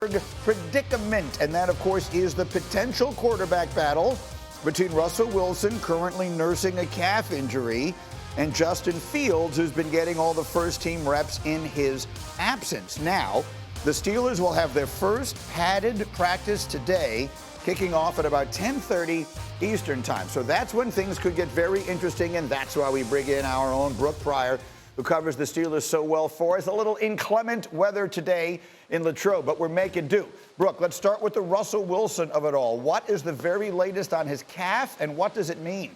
predicament. And that, of course, is the potential quarterback battle between Russell Wilson, currently nursing a calf injury, and Justin Fields, who's been getting all the first-team reps in his absence. Now, the Steelers will have their first padded practice today, kicking off at about 10:30 Eastern time. So that's when things could get very interesting, and that's why we bring in our own Brooke Pryor, who covers the Steelers so well for us. A little inclement weather today in Latrobe, but we're making do. Brooke, let's start with the Russell Wilson of it all. What is the very latest on his calf, and what does it mean?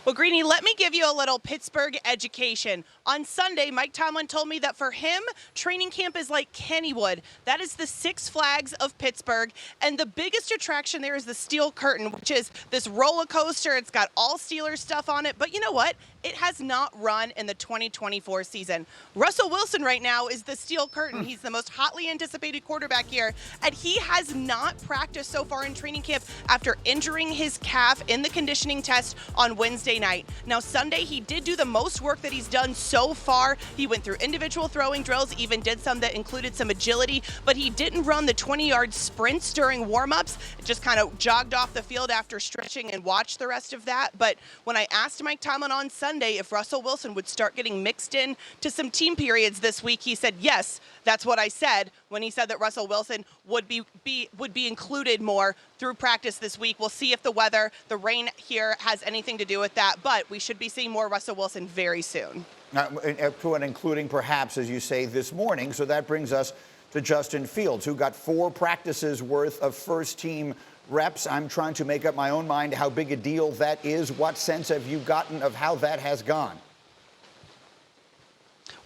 Well, Greeny, let me give you a little Pittsburgh education. On Sunday, Mike Tomlin told me that for him, training camp is like Kennywood. That is the Six Flags of Pittsburgh. And the biggest attraction there is the steel curtain, which is this roller coaster. It's got all Steelers stuff on it. But you know what? It has not run in the 2024 season. Russell Wilson right now is the steel curtain. He's the most hotly anticipated quarterback here. And he has not practiced so far in training camp after injuring his calf in the conditioning test on Wednesday night. Now, Sunday, he did do the most work that he's done so far. He went through individual throwing drills, even did some that included some agility, but he didn't run the 20-yard sprints during warm-ups. Just kind of jogged off the field after stretching and watched the rest of that. But when I asked Mike Tomlin on Sunday if Russell Wilson would start getting mixed in to some team periods this week, he said, yes, that's what I said when he said that Russell Wilson would be included more through practice this week. We'll see if the weather, the rain here, has anything to do with that, but we should be seeing more Russell Wilson very soon. To and including perhaps, as you say, this morning. So that brings us to Justin Fields, who got 4 practices worth of first-team reps. I'm trying to make up my own mind how big a deal that is. What sense have you gotten of how that has gone?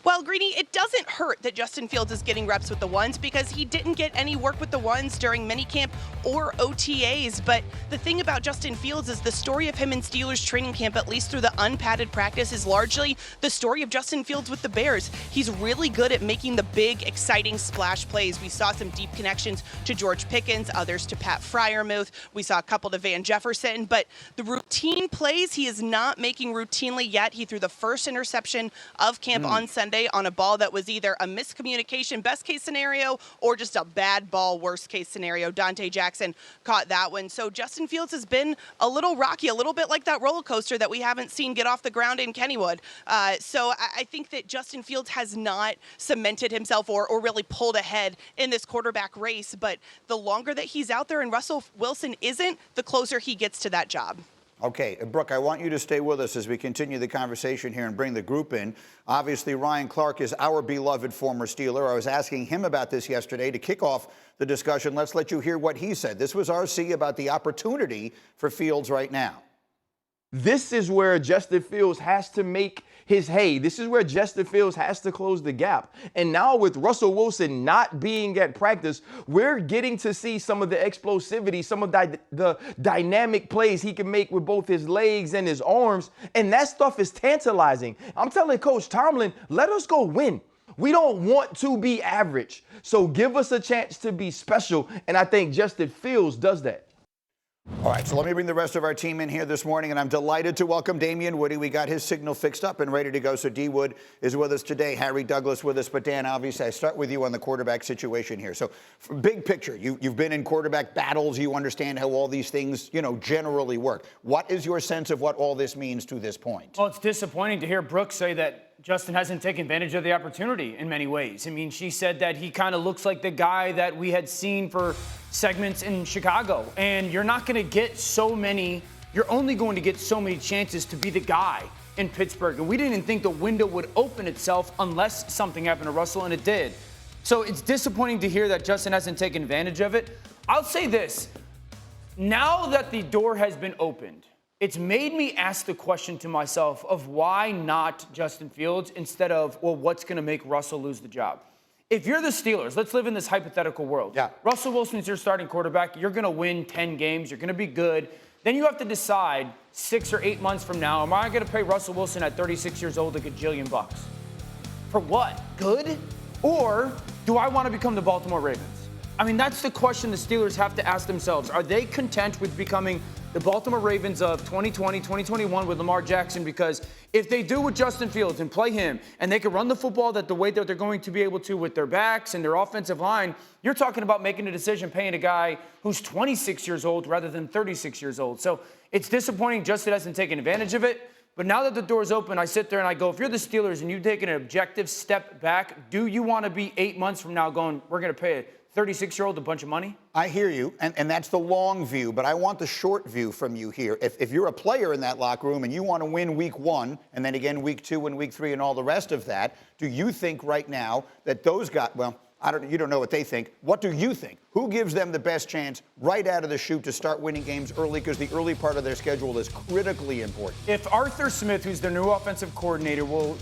Well, Greeny, it doesn't hurt that Justin Fields is getting reps with the ones because he didn't get any work with the ones during minicamp or OTAs. But the thing about Justin Fields is the story of him in Steelers training camp, at least through the unpadded practice, is largely the story of Justin Fields with the Bears. He's really good at making the big, exciting splash plays. We saw some deep connections to George Pickens, others to Pat Freiermuth. We saw a couple to Van Jefferson. But the routine plays he is not making routinely yet. He threw the first interception of camp on Sunday on a ball that was either a miscommunication, best case scenario, or just a bad ball, worst case scenario. Dante Jackson caught that one. So Justin Fields has been a little rocky, a little bit like that roller coaster that we haven't seen get off the ground in Kennywood. So I think that Justin Fields has not cemented himself or really pulled ahead in this quarterback race. But the longer that he's out there and Russell Wilson isn't, the closer he gets to that job. Okay, Brooke, I want you to stay with us as we continue the conversation here and bring the group in. Obviously, Ryan Clark is our beloved former Steeler. I was asking him about this yesterday to kick off the discussion. Let's let you hear what he said. This was RC about the opportunity for Fields right now. This is where Justin Fields has to make his hay. This is where Justin Fields has to close the gap. And now with Russell Wilson not being at practice, we're getting to see some of the explosivity, some of the dynamic plays he can make with both his legs and his arms. And that stuff is tantalizing. I'm telling Coach Tomlin, let us go win. We don't want to be average. So give us a chance to be special. And I think Justin Fields does that. All right, so let me bring the rest of our team in here this morning, and I'm delighted to welcome Damien Woody. We got his signal fixed up and ready to go, so D. Wood is with us today, Harry Douglas with us. But, Dan, obviously, I start with you on the quarterback situation here. So, big picture, you've been in quarterback battles. You understand how all these things, generally work. What is your sense of what all this means to this point? Well, it's disappointing to hear Brooke say that Justin hasn't taken advantage of the opportunity in many ways. I mean, she said that he kind of looks like the guy that we had seen for segments in Chicago. And you're not going to get you're only going to get so many chances to be the guy in Pittsburgh. And we didn't think the window would open itself unless something happened to Russell, and it did. So it's disappointing to hear that Justin hasn't taken advantage of it. I'll say this. Now that the door has been opened, it's made me ask the question to myself of why not Justin Fields instead of, well, what's going to make Russell lose the job? If you're the Steelers, let's live in this hypothetical world. Yeah. Russell Wilson's your starting quarterback. You're going to win 10 games. You're going to be good. Then you have to decide 6 or 8 months from now, am I going to pay Russell Wilson at 36 years old a gajillion bucks? For what? Good? Or do I want to become the Baltimore Ravens? I mean, that's the question the Steelers have to ask themselves. Are they content with becoming the Baltimore Ravens of 2020, 2021 with Lamar Jackson, because if they do with Justin Fields and play him and they can run the football the way that they're going to be able to with their backs and their offensive line, you're talking about making a decision paying a guy who's 26 years old rather than 36 years old. So it's disappointing Justin hasn't taken advantage of it. But now that the door's open, I sit there and I go, if you're the Steelers and you take an objective step back, do you want to be 8 months from now going, we're going to pay a 36-year-old a bunch of money? I hear you, and that's the long view, but I want the short view from you here. If you're a player in that locker room and you want to win week 1 and then again week 2 and week 3 and all the rest of that, do you think right now that those guys, well, you don't know what they think. What do you think? Who gives them the best chance right out of the chute to start winning games early, because the early part of their schedule is critically important? If Arthur Smith, who's their new offensive coordinator, will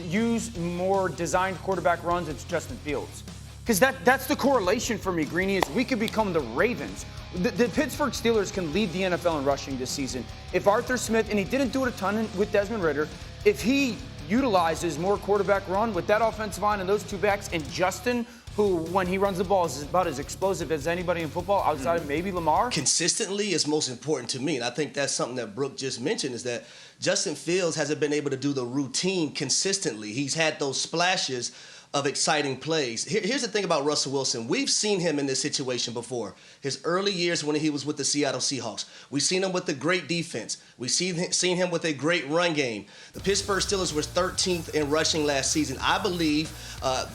use more designed quarterback runs, it's Justin Fields. Because that's the correlation for me, Greeny, is we could become the Ravens. The Pittsburgh Steelers can lead the NFL in rushing this season. If Arthur Smith, and he didn't do it a ton with Desmond Ridder, if he utilizes more quarterback run with that offensive line and those two backs, and Justin, who, when he runs the ball, is about as explosive as anybody in football outside of maybe Lamar. Consistently is most important to me, and I think that's something that Brooke just mentioned, is that Justin Fields hasn't been able to do the routine consistently. He's had those splashes of exciting plays. Here's the thing about Russell Wilson. We've seen him in this situation before. His early years when he was with the Seattle Seahawks. We've seen him with a great defense. We've seen him with a great run game. The Pittsburgh Steelers were 13th in rushing last season. I believe,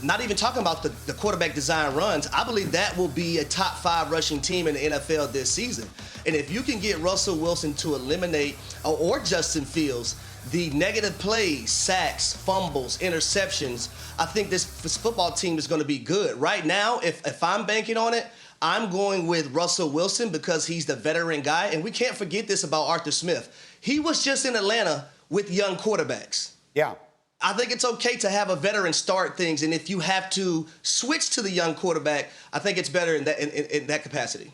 not even talking about the quarterback design runs, I believe that will be a top 5 rushing team in the NFL this season. And if you can get Russell Wilson to eliminate, or Justin Fields, the negative plays, sacks, fumbles, interceptions, I think this football team is going to be good. Right now, if I'm banking on it, I'm going with Russell Wilson because he's the veteran guy. And we can't forget this about Arthur Smith. He was just in Atlanta with young quarterbacks. Yeah. I think it's okay to have a veteran start things. And if you have to switch to the young quarterback, I think it's better in that capacity.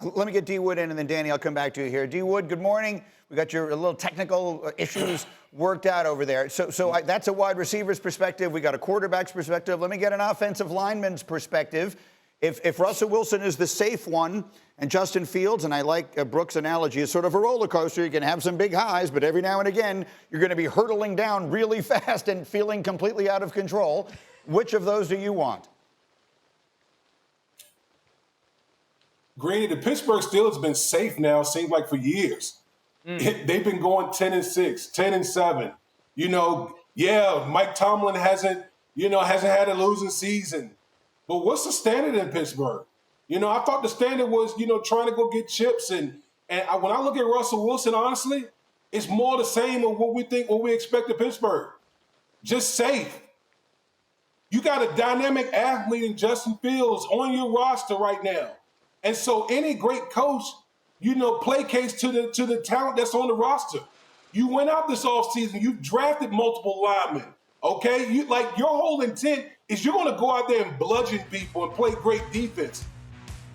Let me get D. Wood in, and then Danny, I'll come back to you here. D. Wood, good morning. We got your little technical issues worked out over there. So that's a wide receiver's perspective. We got a quarterback's perspective. Let me get an offensive lineman's perspective. If Russell Wilson is the safe one, and Justin Fields, and I like Brooks' analogy, is sort of a roller coaster. You can have some big highs, but every now and again, you're going to be hurtling down really fast and feeling completely out of control. Which of those do you want? Greeny, the Pittsburgh Steelers have been safe now, seems like for years. They've been going 10-6, 10-7. You know, yeah, Mike Tomlin hasn't had a losing season. But what's the standard in Pittsburgh? You know, I thought the standard was, trying to go get chips. And when I look at Russell Wilson, honestly, it's more the same of what we expect of Pittsburgh. Just safe. You got a dynamic athlete in Justin Fields on your roster right now. And so any great coach, placates to the talent that's on the roster. You went out this offseason. You drafted multiple linemen, okay? Your whole intent is you're going to go out there and bludgeon people and play great defense.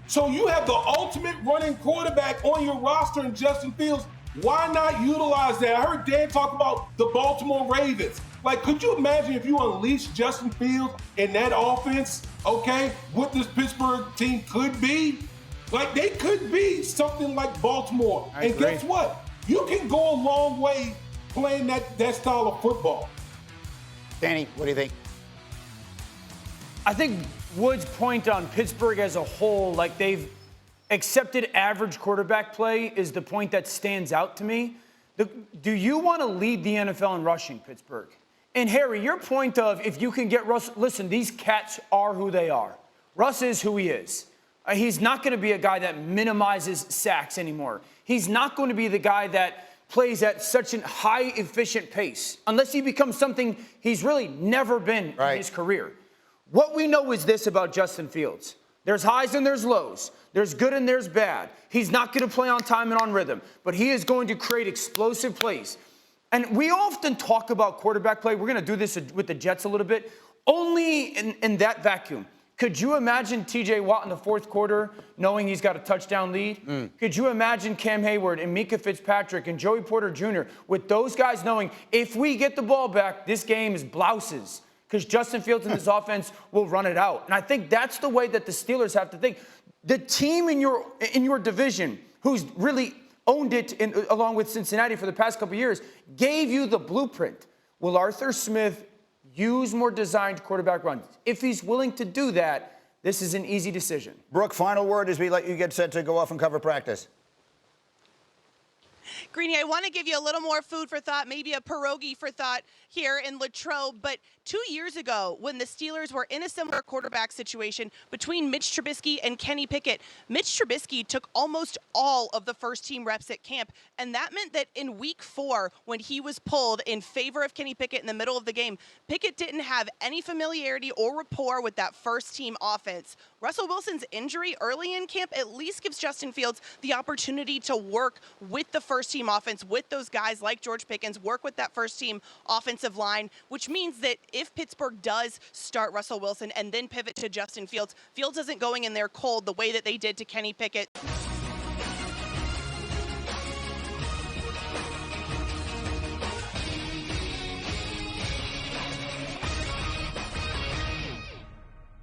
So you have the ultimate running quarterback on your roster in Justin Fields. Why not utilize that? I heard Dan talk about the Baltimore Ravens. Could you imagine if you unleash Justin Fields in that offense, okay, what this Pittsburgh team could be? They could be something like Baltimore. And guess what? You can go a long way playing that style of football. Danny, what do you think? I think Wood's point on Pittsburgh as a whole, they've accepted average quarterback play, is the point that stands out to me. Do you want to lead the NFL in rushing, Pittsburgh? And Harry, your point of if you can get Russ, listen, these cats are who they are. Russ is who he is. He's not going to be a guy that minimizes sacks anymore. He's not going to be the guy that plays at such a high efficient pace unless he becomes something he's really never been in his career. What we know is this about Justin Fields. There's highs and there's lows. There's good and there's bad. He's not going to play on time and on rhythm, but he is going to create explosive plays. And we often talk about quarterback play. We're going to do this with the Jets a little bit, only in that vacuum. Could you imagine T.J. Watt in the fourth quarter knowing he's got a touchdown lead? Could you imagine Cam Hayward and Mika Fitzpatrick and Joey Porter Jr. with those guys knowing if we get the ball back, this game is blouses because Justin Fields and this offense will run it out. And I think that's the way that the Steelers have to think. The team in your division who's really owned it along with Cincinnati for the past couple of years, gave you the blueprint. Will Arthur Smith use more designed quarterback runs? If he's willing to do that, this is an easy decision. Brooke, final word as we let you get set to go off and cover practice. Greeny, I want to give you a little more food for thought, maybe a pierogi for thought here in Latrobe. But 2 years ago, when the Steelers were in a similar quarterback situation between Mitch Trubisky and Kenny Pickett, Mitch Trubisky took almost all of the first-team reps at camp. And that meant that in week 4, when he was pulled in favor of Kenny Pickett in the middle of the game, Pickett didn't have any familiarity or rapport with that first-team offense. Russell Wilson's injury early in camp at least gives Justin Fields the opportunity to work with the first-team offense, with those guys like George Pickens, work with that first-team offensive line, which means that if Pittsburgh does start Russell Wilson and then pivot to Justin Fields, Fields isn't going in there cold the way that they did to Kenny Pickett.